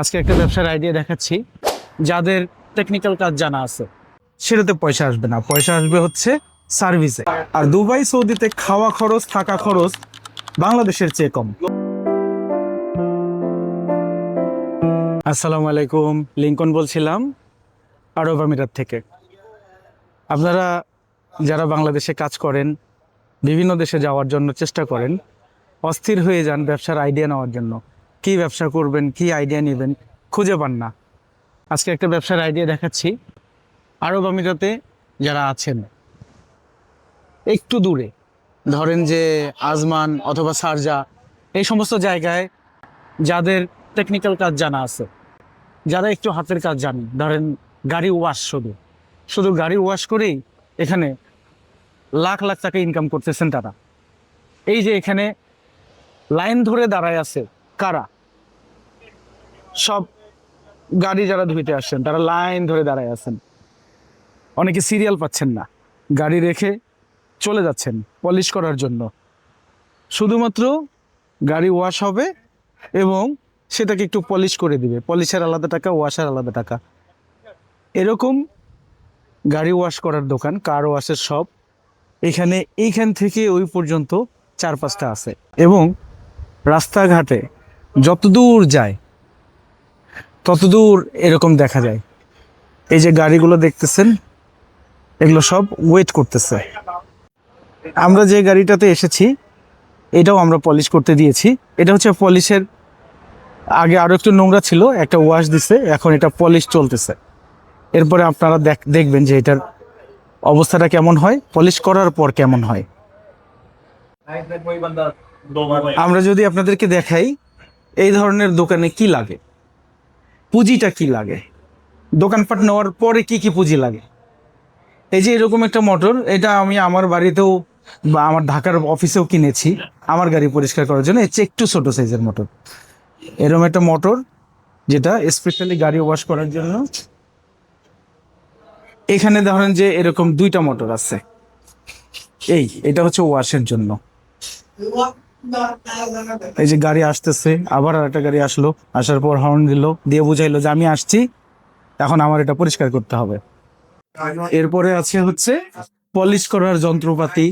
আজকে একটা ব্যবসার আইডিয়া দেখাচ্ছি। যাদের টেকনিক্যাল কাজ জানা আছে সেটাতে পয়সা আসবে না, পয়সা আসবে হচ্ছে সার্ভিসে। আর দুবাই সৌদিতে খাওয়া খরচ থাকা খরচ বাংলাদেশের চেয়ে কম। আসসালামু আলাইকুম, লিঙ্কন বলছিলাম আরব আমিরাত থেকে। আপনারা যারা বাংলাদেশে কাজ করেন, বিভিন্ন দেশে যাওয়ার জন্য চেষ্টা করেন, অস্থির হয়ে যান ব্যবসার আইডিয়া নেওয়ার জন্য, কি ব্যবসা করবেন, কি আইডিয়া নেবেন, খুঁজে পান না। আজকে একটা ব্যবসার আইডিয়া দেখাচ্ছি। আরব আমিরাতে যারা আছেন একটু দূরে, ধরেন যে আজমান অথবা শারজা, এই সমস্ত জায়গায় যাদের টেকনিক্যাল কাজ জানা আছে, যারা একটু হাতের কাজ জানেন, ধরেন গাড়ি ওয়াশ, শুধু শুধু গাড়ি ওয়াশ করেই এখানে লাখ লাখ টাকা ইনকাম করতেছেন তারা। এই যে এখানে লাইন ধরে দাঁড়ায় আছে কারা, সব গাড়ি যারা ধুইতে আসছেন তারা লাইন ধরে দাঁড়ায় আছেন। অনেকে সিরিয়াল পাচ্ছেন না, গাড়ি রেখে চলে যাচ্ছেন পলিশ করার জন্য। শুধুমাত্র গাড়ি ওয়াশ হবে এবং সেটাকে একটু পলিশ করে দিবে, পলিশের আলাদা টাকা, ওয়াশের আলাদা টাকা। এরকম গাড়ি ওয়াশ করার দোকান, কার ওয়াশের সব এইখান থেকে ওই পর্যন্ত 4-5টা আছে। এবং রাস্তাঘাটে যতদূর যায় ততদূর এরকম দেখা যায়। এই যে গাড়িগুলো দেখতেছেন, এগুলো সব ওয়েট করতেছে। আমরা যে গাড়িটাতে এসেছি এটাও আমরা পলিশ করতে দিয়েছি। এটা হচ্ছে পলিশের, আগে আরও একটু নোংরা ছিল, একটা ওয়াশ দিছে, এখন এটা পলিশ চলতেছে। এরপরে আপনারা দেখবেন যে এটার অবস্থাটা কেমন হয়, পলিশ করার পর কেমন হয়। আমরা যদি আপনাদেরকে দেখাই এই ধরনের দোকানে কি লাগে, পুঁজিটা কি লাগে, দোকানপাট নেওয়ার পরে কি কি পুঁজি লাগে। এই যে এরকম একটা মোটর, এটা আমি আমার বাড়িতেও বা আমার ঢাকার অফিসেও কিনেছি আমার গাড়ি পরিষ্কার করার জন্য। এর চেয়ে একটু ছোট সাইজের মোটর, এরকম একটা মোটর যেটা স্পেশালি গাড়ি ওয়াশ করার জন্য। এখানে ধরেন যে এরকম 2টা মোটর আছে। এটা হচ্ছে ওয়াশের জন্য। এই যে গাড়ি আসতেছে, আবার আর একটা গাড়ি আসলো, আসার পর হর্ন দিল, দিয়ে বুঝাইলো যে আমি আসছি, এখন আমার এটা পরিষ্কার করতে হবে। এরপরে আছে হচ্ছে পলিশ করার যন্ত্রপাতি,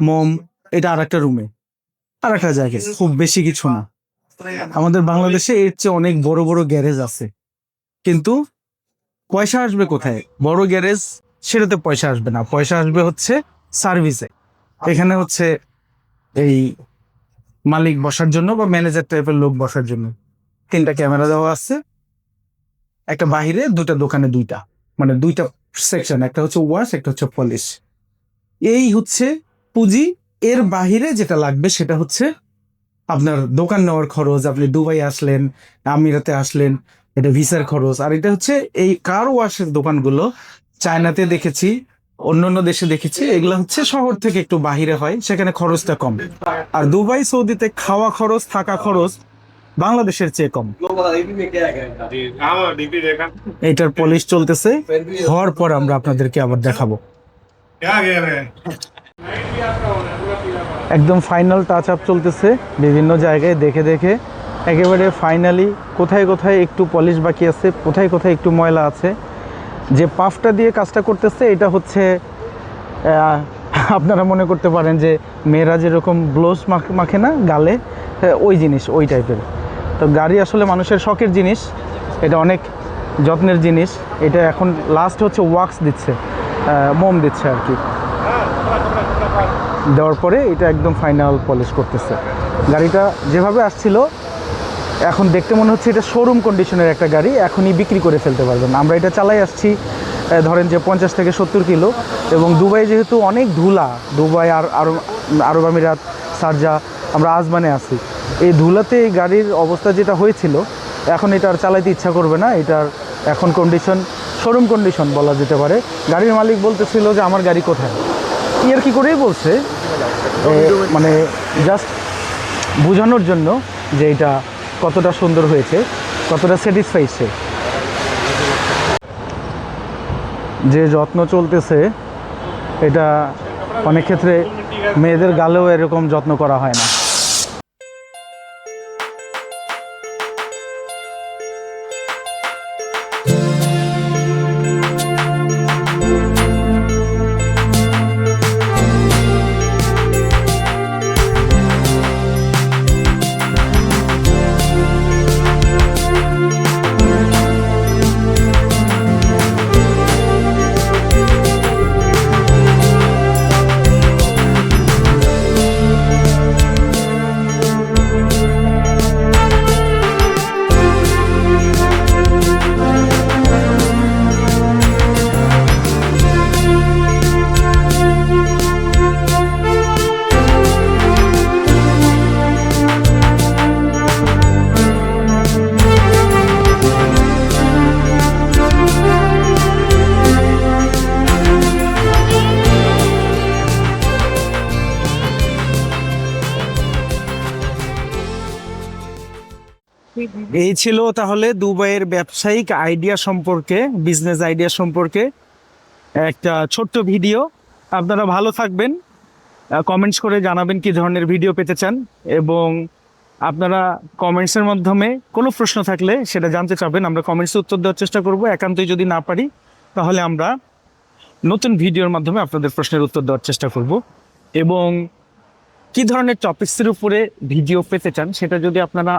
মোম। এটা আর একটা রুমে, আর একটা জায়গায়, খুব বেশি কিছু না। আমাদের বাংলাদেশে এর চেয়ে অনেক বড় বড় গ্যারেজ আছে, কিন্তু পয়সা আসবে কোথায়? বড় গ্যারেজ, সেটাতে পয়সা আসবে না, পয়সা আসবে হচ্ছে সার্ভিসে। এখানে হচ্ছে এই মালিক বসার জন্য বা ম্যানেজার টাইপের লোক বসার জন্য 3টা ক্যামেরা দেওয়া আছে। একটা বাহিরে, 2টা দোকানে, 2টা মানে 2টা সেকশন, একটা হচ্ছে ওয়াশ, একটা হচ্ছে পলিশ। এই হচ্ছে পুঁজি। এর বাহিরে যেটা লাগবে সেটা হচ্ছে আপনার দোকান নেওয়ার খরচ, আপনি দুবাই আসলেন, আমিরাতে আসলেন, এটা ভিসার খরচ। আর এটা হচ্ছে এই কার ওয়াশের দোকানগুলো চায়নাতে দেখেছি, অন্যান্য দেশে দেখেছি, এগুলো হচ্ছে শহর থেকে একটু বাহিরে হয়, সেখানে খরচটা কম। আর দুবাই সৌদিতে খাওয়া খরচ থাকা খরচ বাংলাদেশের চেয়ে কম। এটার পলিশ চলতেছে, হওয়ার পর আমরা আপনাদেরকে আবার দেখাবো। একদম ফাইনাল টাচ আপ চলতেছে বিভিন্ন জায়গায়, দেখে দেখে একেবারে ফাইনালি কোথায় কোথায় একটু পলিশ বাকি আছে, কোথায় কোথায় একটু ময়লা আছে। যে পাফটা দিয়ে কাজটা করতেছে এটা হচ্ছে আপনারা মনে করতে পারেন যে মেয়েরা যেরকম ব্লোজ মাখে না গালে, ওই জিনিস, ওই টাইপের। তো গাড়ি আসলে মানুষের শখের জিনিস, এটা অনেক যত্নের জিনিস। এটা এখন লাস্ট হচ্ছে ওয়াক্স দিচ্ছে, মোম দিচ্ছে আর কি। দেওয়ার পরে এটা একদম ফাইনাল পলিশ করতেছে। গাড়িটা যেভাবে আসছিল এখন দেখতে মনে হচ্ছে এটা শোরুম কন্ডিশনের একটা গাড়ি, এখনই বিক্রি করে ফেলতে পারবেন। আমরা এটা চালাই আসছি ধরেন যে 50 থেকে 70 কিলো। এবং দুবাই যেহেতু অনেক ধুলা, দুবাই আর আরব আমিরাত, শারজা, আমরা আজমানে আছি, এই ধুলাতে এই গাড়ির অবস্থা যেটা হয়েছিল, এখন এটা আর চালাইতে ইচ্ছা করবে না। এটার এখন কন্ডিশন শোরুম কন্ডিশন বলা যেতে পারে। গাড়ির মালিক বলতেছিল যে আমার গাড়ি কোথায়, আর কি করেই বলছে, মানে জাস্ট বোঝানোর জন্য যে এটা কতটা সুন্দর হয়েছে, কতটা স্যাটিসফাইড সে। যে যত্ন চলতেছে এটা অনেক ক্ষেত্রে মেয়েদের গালেও এরকম যত্ন করা হয় না। এই ছিল তাহলে দুবাইয়ের ব্যবসায়িক আইডিয়া সম্পর্কে, বিজনেস আইডিয়া সম্পর্কে একটা ছোট্ট ভিডিও। আপনারা ভালো থাকবেন, কমেন্টস করে জানাবেন কি ধরনের ভিডিও পেতে চান, এবং আপনারা কমেন্টসের মাধ্যমে কোনো প্রশ্ন থাকলে সেটা জানতে চাবেন, আমরা কমেন্টসে উত্তর দেওয়ার চেষ্টা করব। একান্তই যদি না পারি তাহলে আমরা নতুন ভিডিওর মাধ্যমে আপনাদের প্রশ্নের উত্তর দেওয়ার চেষ্টা করব। এবং কি ধরনের টপিকসের উপরে ভিডিও পেতে চান সেটা যদি আপনারা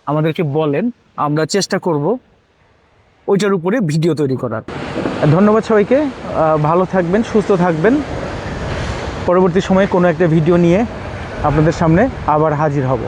আমাদেরকে বলেন, আমরা চেষ্টা করব ওইটার উপরে ভিডিও তৈরি করার। ধন্যবাদ সবাইকে, ভালো থাকবেন, সুস্থ থাকবেন। পরবর্তী সময়ে কোনো একটা ভিডিও নিয়ে আপনাদের সামনে আবার হাজির হব।